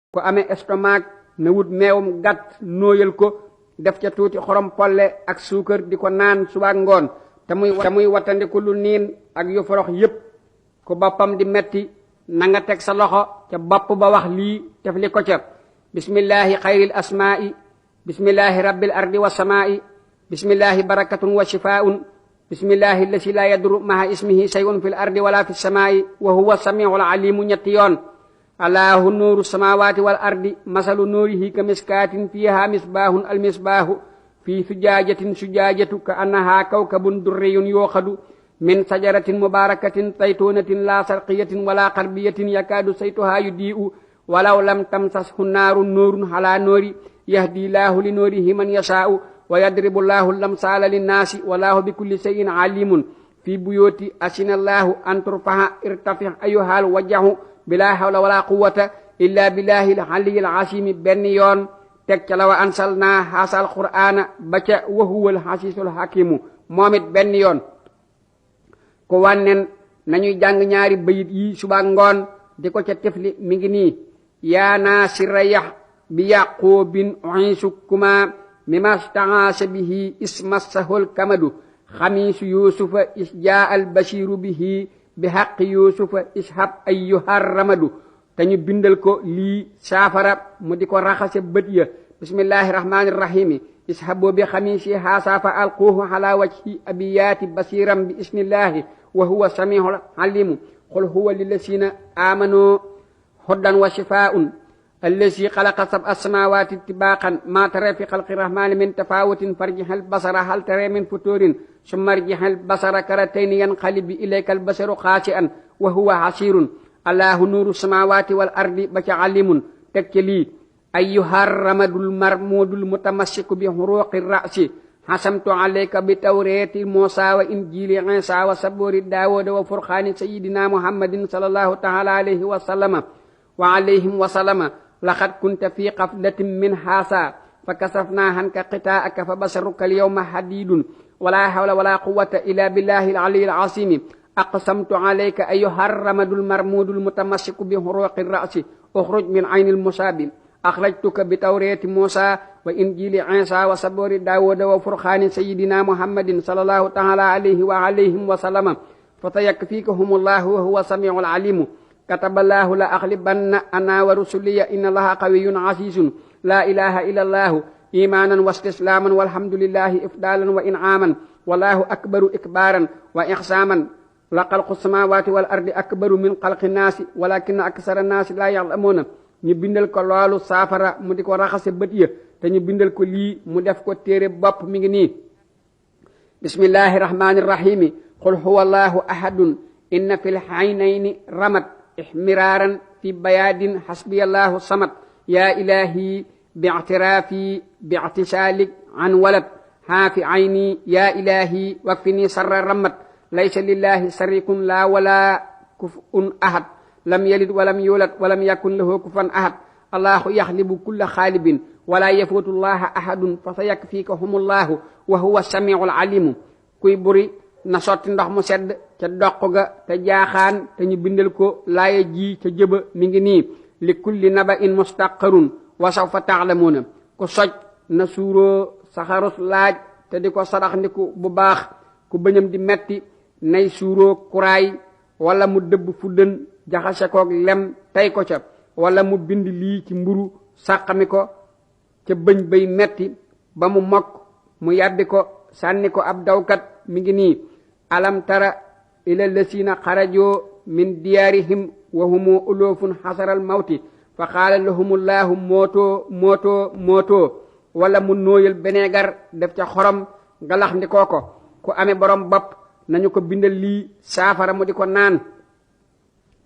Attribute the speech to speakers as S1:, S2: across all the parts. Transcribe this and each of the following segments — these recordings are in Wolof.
S1: ko amee estomac na wut meewum gàtt nooyal ko def ca tuuti xorom polle ak suukar di ko naan suba ngoon te muy wattandiku lu niin ak yu forox yépp ku boppam di metti na nga teg sa loxo ca bopp ba wax lii tef li ko ca bismillahi xayril asmaa'i bismillahi rabbil ardi wa samaa'i bismillahi barakatun wa shifaa'un bismillahi allasi la yadru maha ismihi shay'un fil ardi wala fis samaa'i wa huwa samiul alimu ñetti yoon allahu nuuru samawati wal ardi masalu nuurihi ka miskaatin fiha misbahun almisbahu fi sujaajatin sujaajatu ka annaha kawkabun durriyun yooxadu min sajaratin mubarakatin zaytunatin la sarqiyatin wala qarbiyatin yakaadu saytuha yudii'u walaw lam tamsashu naarun nuurun ala noori yahdi laahu li noorihi man yashaa'u wa yadribu laahu lamsaala linnaasi walaahu bikulli shay'in alimun fi buyooti asina laahu an turfa'a irtafih ayyuhal wajjahu bila hawla wala quwwata illa billahi al-aliyyil azim benn yoon teg ca la wa ansalna haasal qur'ana ba ca wa huwal hasiisul hakimu moom it benn yoon ko wànnen nañuy jàng ñaari bayit yi suba ngoon di ko ca tifli mi ngi nii yaa naasira yax bi yaqoobin uhiisukuma mima stahaasa bihi ismassahul kamadu xamiisu yuusufa is jaa al bashiru bihi bi xaqi yuusufa ishab ayyuhar ramadu te ñu bindal ko lii saafara mu di ko raxase bët ya bismillahi rahmani rahimi ishabu bi xamiisi haasa fa alquuhu ala wajhi abiyaati basiran bi ismillahi wa huwa samihul alimu qul huwa lillasina amanu hudan wa shifaa'un allazi xalaqa sab'a samawati tibaqan ma tara fi xalqi rahmani min tafawutin farjihal basara hal tara min futurin summa arjihal basara karatayni yanqalib ilayka albasaru xaasi'an wa huwa hasirun allahu nuuru samawati wal ardi ba ca alimun teg ca lii ayyuhar ramadul marmudul mutamassiku bi huruqi ra'si hasamtu alayka bi tawrati musa wa injili isa wa saburi daawuda wa furqani sayyidina muhammadin sallallahu ta'ala alayhi wa sallama wa alayhim wa sallama laqad kunta fi qaflatin min haasa fa kasafna hanka qitaa'aka fa basaruka al-yawma hadidun wala hawla wala quwwata illa billahi al-aliyyil azim aqsamtu alayka ayyuhar ramadul marmudul mutamassiku bi huruqi ra'si ukhruj min aynil musabi akhrajtuka bi tawrati musa wa injili isa wa saburi daawuda wa furqani sayyidina muhammadin sallallahu ta'ala alayhi wa alayhim wa sallama fatayakfikahumullahu wa huwa samiul alimu kataballahu la aghlibanna ana wa rusuliya inna allaha qawiyyun azizun la ilaha illa allah imanan wa istislaman walhamdulillahi ifdalan wa in'aman wallahu akbaru ikbaran wa ihsaman la khalqu samawati wal ardi akbaru min khalqi nasi walakinna aksara nasi la ya'lamuna ñu bindal ko loolu saafara mu di ko raxase bët ya te ñu bindal ko lii mu def ko téere bopp mi ngi nii bismillahi rahmani rahimi qul huwa allahu ahadun inna fil aynayni ramat ihmiraran fi bayadin hasbiyallahu samad ya ilahi bi'tirafi bi'tisalik an walad hafi ayni ya ilahi wakfini sarra ramat laysa lillahi sarikun la wala kufun ahad lam yalid walam yulad walam yakun lahu kufuwan ahad allahu yaxlibu kulla xaalibin wala yafuutu llaha ahadun fa sayakfikahumullahu wa huwa samiul alimu kuy buri na sotti ndox mu sedd ca doq ga te jaaxaan te ñu bindal ko laaya ji ca jëba mi ngi nii li kulli naba'in mustaqarun wa sawfa ta'lamuna ku soj na suuroo saxarus laaj te di ko sadax ndiku bu baax ku bëñam di metti nay suuroo kuraay wala mu dëbb fu dën jaxase koog lem tey ko ca wala mu bind lii ci mburu sàqami ko ca bëñ bay metti ba mu mokk mu yàbbi ko sànni ko ab dawkat mi ngi nii alam tara ila lasina xarajoo min diyaarihim wa humu ulufun xasaral mawti fa qaala lahumullahu mootoo wala mu nooyal beneegar def ca xorom ngalax ndikoo ko ku amee borom bopp nañu ko bindal lii saafara mu di ko naan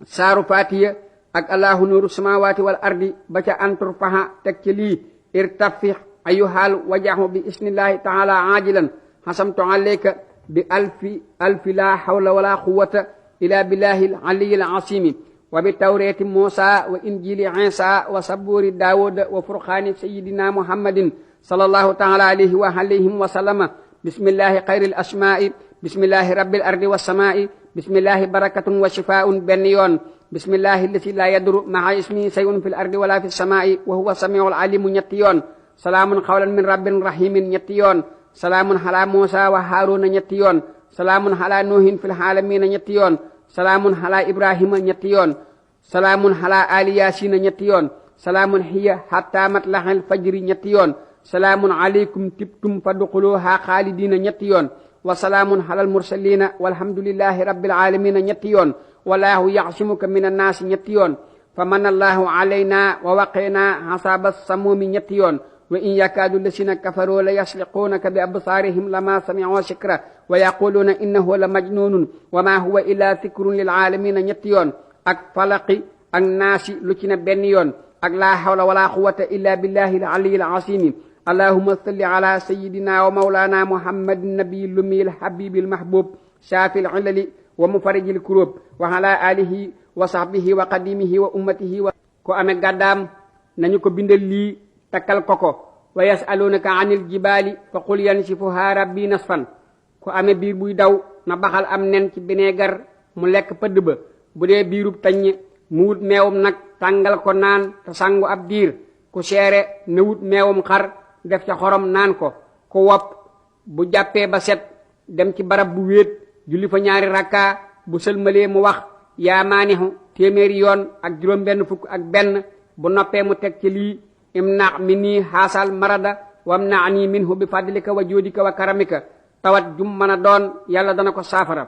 S1: saaru fatiya ak allahu nuuru samawati wal ardi ba ca antur faha teg ci lii irtafih ayyuhal wajahu bi isnillahi ta'ala ajilan hasamtu alayka bi alfi la hawla wala quwwata illa billahi al-aliyyil azim wa bi tawrati musa wa injili isa wa saburi daawuda wa furqani sayyidina muhammadin sallallahu ta'ala alayhi wa alayhim wa sallama bismillahi khairil asma'i bismillahi rabbil ardi was sama'i bismillahi barakatun wa shifaa'un benn yoon bismillahi allati la yaduru maa ismihi shay'un fil ardi wala fis samaa'i wa huwa samiul alimu ñetti yoon salaamun qawlan min rabbin rahimin ñetti yoon salaamun ala Muusa wa Haaruna ñetti yoon salaamun ala Nuuhin fil aalamiina ñetti yoon salaamun ala Ibrahima ñetti yoon salaamun ala ali Yaasiina ñetti yoon salaamun hiya hatta matla'il fajri ñetti yoon salaamun alaykum tibtum fadxuluha xaalidiina ñetti yoon wa salaamun alal mursaliina walhamdulillahi rabbil aalamiina ñetti yoon wallahu yaxsimuka min annaasi ñetti yoon fa manna allahu alayna wa waqina hasaaba samumi ñetti yoon wa in yakaadu lasina kafaroo la yasliquunaka bi absaarihim lama sami'u zikra wa yaquluuna innahu la majnunun wa ma huwa illa zikrun lil aalamiina ñetti yoon ak falaqi ak naasi lu ci ne benn yoon ak laa hawla wala quwwata illa billahi al aliyyil azim allahumma salli ala sayyidina wa mawlana muhammadin nabiyil ummiyil habibil mahbub shafil ilali wa mufarijil kurub wa ala alihi wa sahbihi wa qadimihi wa ummatihi wa ko amee gàddaam nañu ko bindal lii takkal ko wa yasalunaka anil jibali fa qul yansifuha rabbi nasfan ko amee biir buy daw na baxal am nen ci bineegar mu lekk pëdd ba bu dee biirub taññe mu wut meewum nag tàngal ko naan te sangu ab diir ku seere na wut meewum xar def ca xorom naan ko ku wopp bu jàppee ba set dem ci barab bu wéet julli fa ñaari rakka bu sëlmalee mu wax yaa maanixu téeméeri yoon ak juróom benn fukk ak benn bu noppee mu teg ci lii imna mi nii xaasal marada wam na nii minhu bi fadlika wa joodika wa karamika tawat jum mën a doon yàlla dana ko saafara